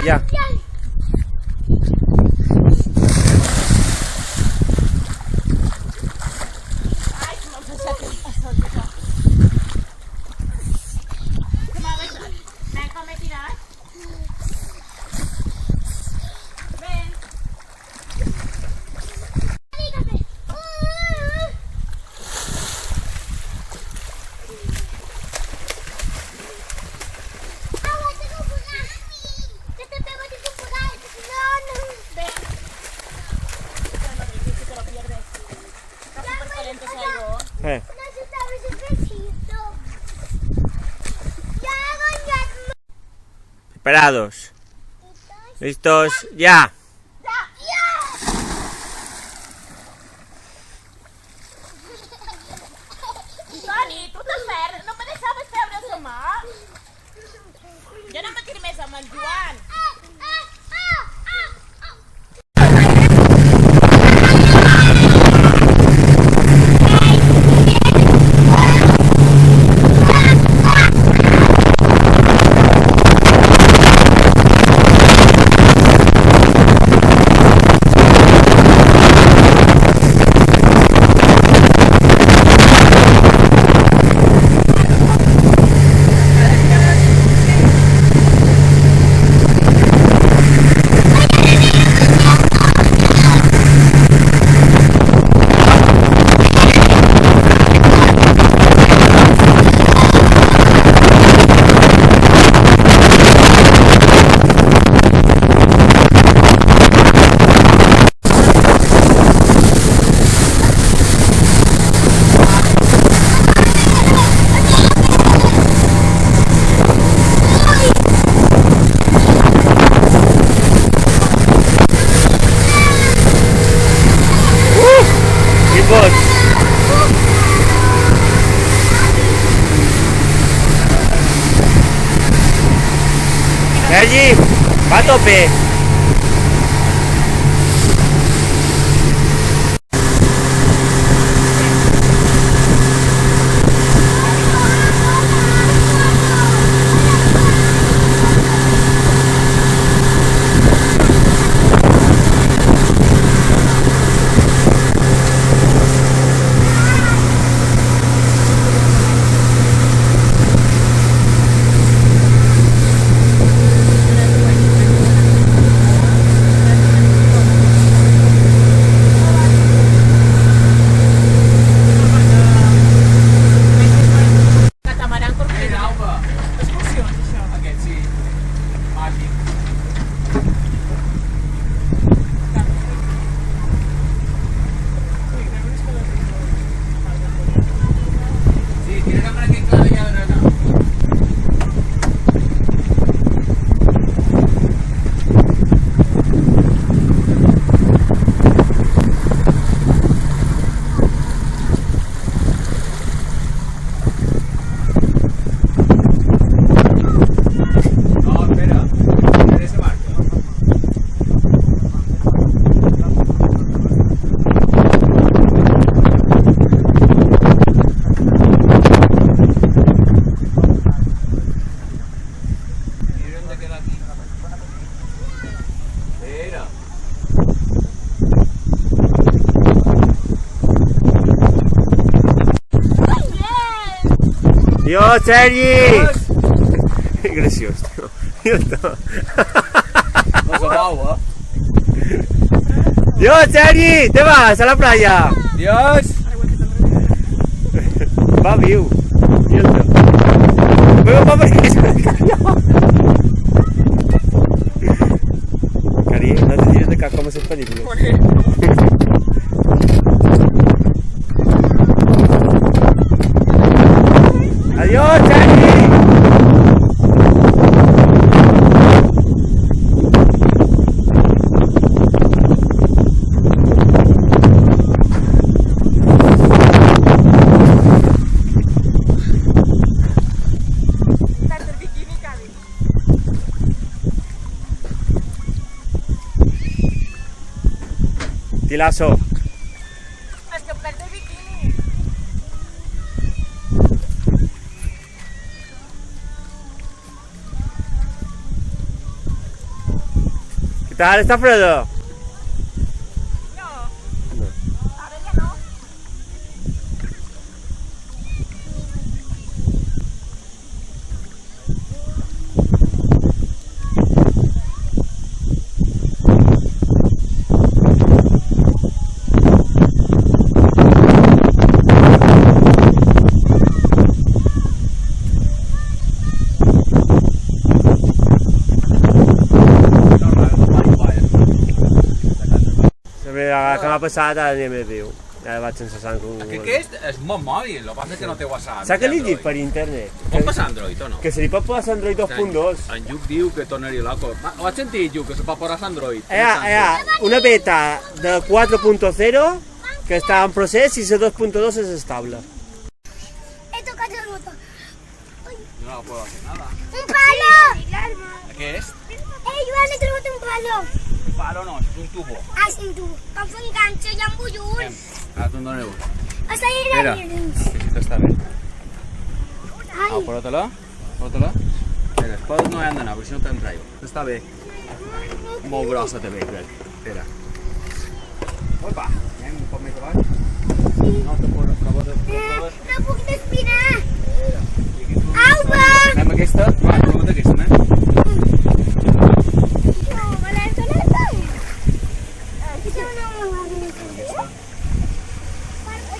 ya. Preparados. ¿Listos? ¡Ya! Toni, tu estàs verd? No me deixaves treure la mà? Ja no me tiri més amb en Joan. Sergi, va a tope. ¡Dios, Sergi! Graciós, tio. ¡Dios, Sergi! ¡Te vas a la playa! Dios! Va viu. Pero va perquè se calló. Cari, no te tires de cap com a les pel·lícules. ¡Adiós, Sergi! Tilazo. És que plec de biquini. tal? ¿Está Fredo? No. Ahora ya no. La que m'ha passat ara anem a viu. Ara vaig sense sang. Aquest és molt mòbil, el que passa és que no té WhatsApp. Saps què li dic per internet? Pot passar Android o no? Que se li pot posar Android 2.2. En Lluc diu que tornaria loco. Ho has sentit, Lluc, que se pot posar Android? Hi ha una beta de 4.0 que està en procés i la 2.2 és estable. He tocado el botón. No la puedo hacer nada. ¡Un palo! Aquest? Joan, he trobat un palo. Un palo no, és un tubo. Ah, sí, un tubo. Com fer un ganxo, ja en vull un. Ara te'n donaré un. Això era Mira, dins. aquest està bé. Ai, Porta-la. Porta-la. Mira, els palos no hi han d'anar, perquè si no te'n traigo. Està bé. Molt grossa també, crec. Espera. Opa, anem un poc més avall. No te pots provar. no puc respirar. Espera. I aquí tu... Au, va! Anem aquesta? Va, prova't aquesta, nen. No, alerta, alerta. Això no m'ho va dir.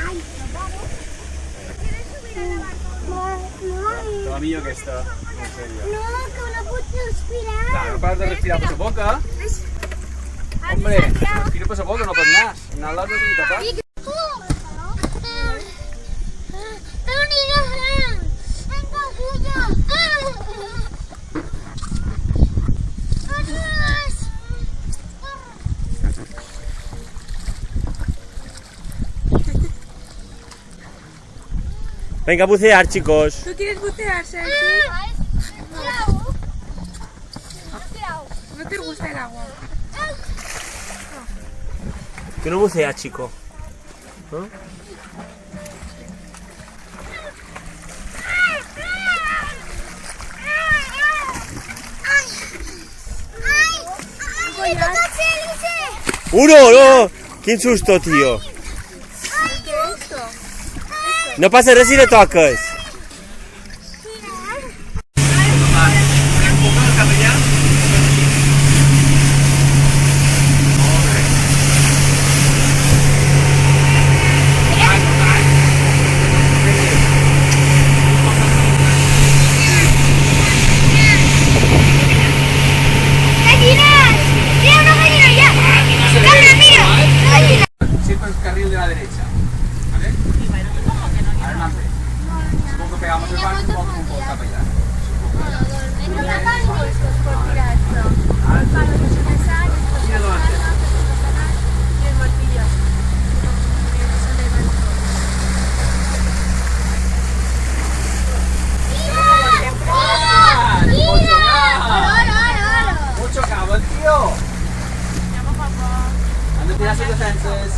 Ai, Te va millor aquesta. No, en sèrio. no, que no puc respirar. Clar, no pares de respirar per la boca. Hombre, respira per la boca, no per nas. Anar l'has de tenir tapat. Venga a bucear, chicos. ¿Tú quieres bucear, Sergi? ¿No te gusta el agua? Que no bucea, chico. ¿No? ¡Uno! ¡No! ¡Qué susto, tío! ¿Qué es esto? No passa res si le toques. Siempre el carril de la derecha. ¿Vale? Adelante. Supongo que pegamos el barco un poco para allá. Y adelante. Mucho cabo, tío. Han de tirar sus defenses.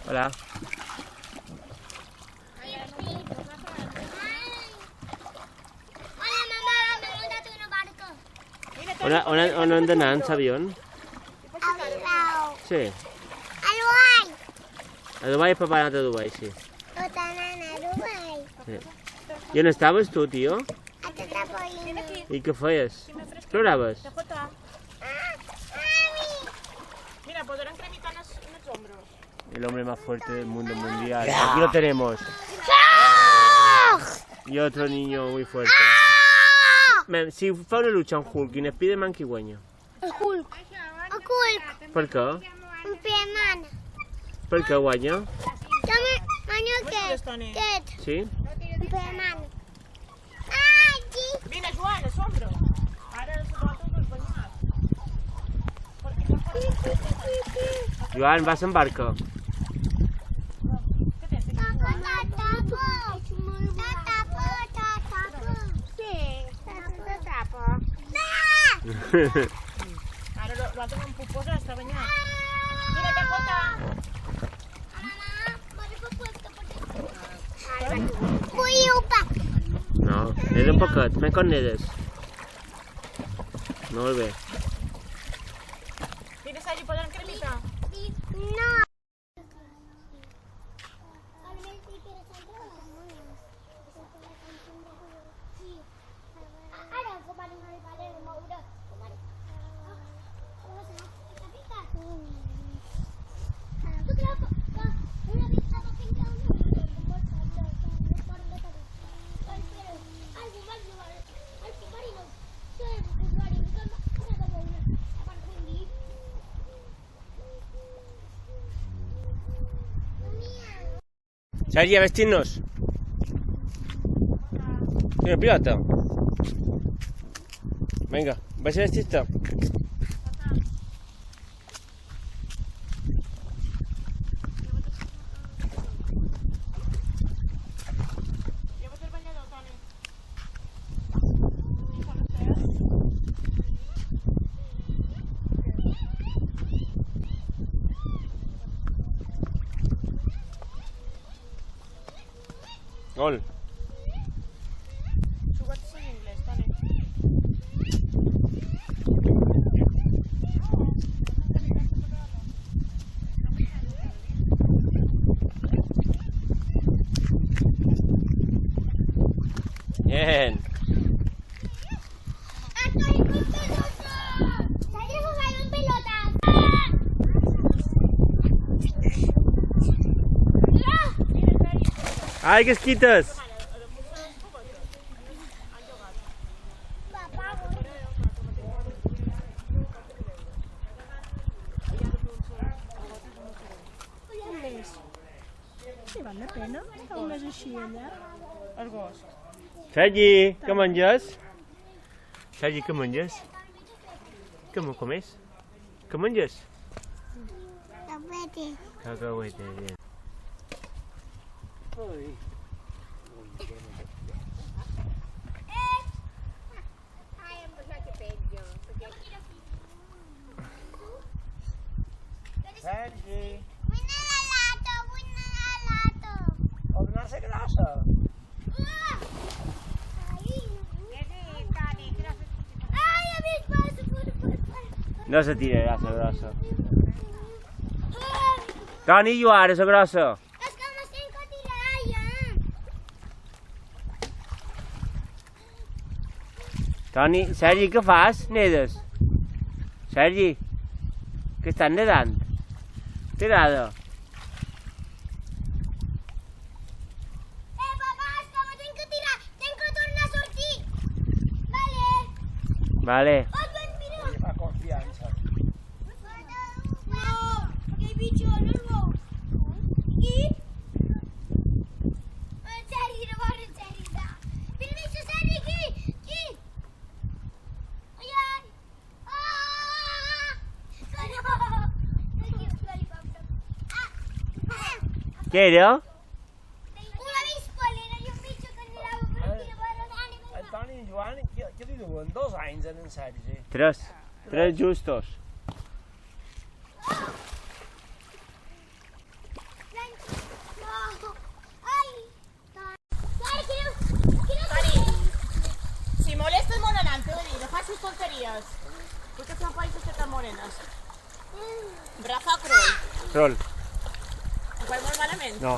Hola. Hola, mamá, me he montat un barco. On han d'anar, en l'avió? A Bilbao. Sí. A Dubai. A Dubai, papà ha anat a Dubai, sí. Tot anant a Dubai. Sí. I on estaves tu, tio? A Tetrapolina. I què feies? Ploraves? Mira, podrán cremitar en los hombros. El hombre más fuerte del mundo mundial. Aquí lo tenemos. Y otro niño muy fuerte. Men, si fa una lucha en Hulk i Spiderman, qui guanya? El Hulk. El Hulk. Per què? Un Spiderman. Per què guanya? Guanya aquest. Sí? Un Spiderman. Ai, sí. Mira, Joan, els hombros. Ara els votos dels banyats. Joan, vas en barca. Ara l'altre no em puc posar, està banyat. Mira, Tacota. Vull un pack. No, neda un poquet, més quan nedes. Molt bé. Tienes allí por la cremita? No. Sergi, a vestirnos. Mira, pirata. Venga, ¿vais a vestirte? Llévate el bañador, Tony. Gol. Jugaste en inglés, Tony. Bien. ¡Estoy con pelota! ¡Nadie juega con pelotas! Ai, que esquites! Sí, val la pena estar un mes així allà. El gos. Sergi, què menges? Sergi, què menges? Què comes? Què menges? Tapete. Cacahuete, bien. Sergi, Buena lato. pot donar-se grassa? Ay, a mis pasos, por. No se tira grassa grossa. Toni, jo ara, la grossa. Es que me tengo que tirar ya. Toni, Sergi, què fas? Nedes? Sergi, que estàs nedant? T'agrada? Papá, es que me tengo que tirar. Tengo que tornar a sortir. Vale. Vale. Os ven, mira. Fa confiança. No, porque hay bicho, no lo. ¿Y? Sergi, no va a Sergi. Mira, bicho, Sergi, aquí. Ay, ay. ¡Ah! Què era? Un avispo, era un bicho que anhelava per aquí de vora l'ànima. En Toni i en Joan, què li diuen? 2 anys en Sergi? 3 justos. Si molestas morenante, oye, deja sus tonterías. ¿Por qué son países que tan morenas? Rafa Kroll. Rol. ¿Ho fas molt malament? No.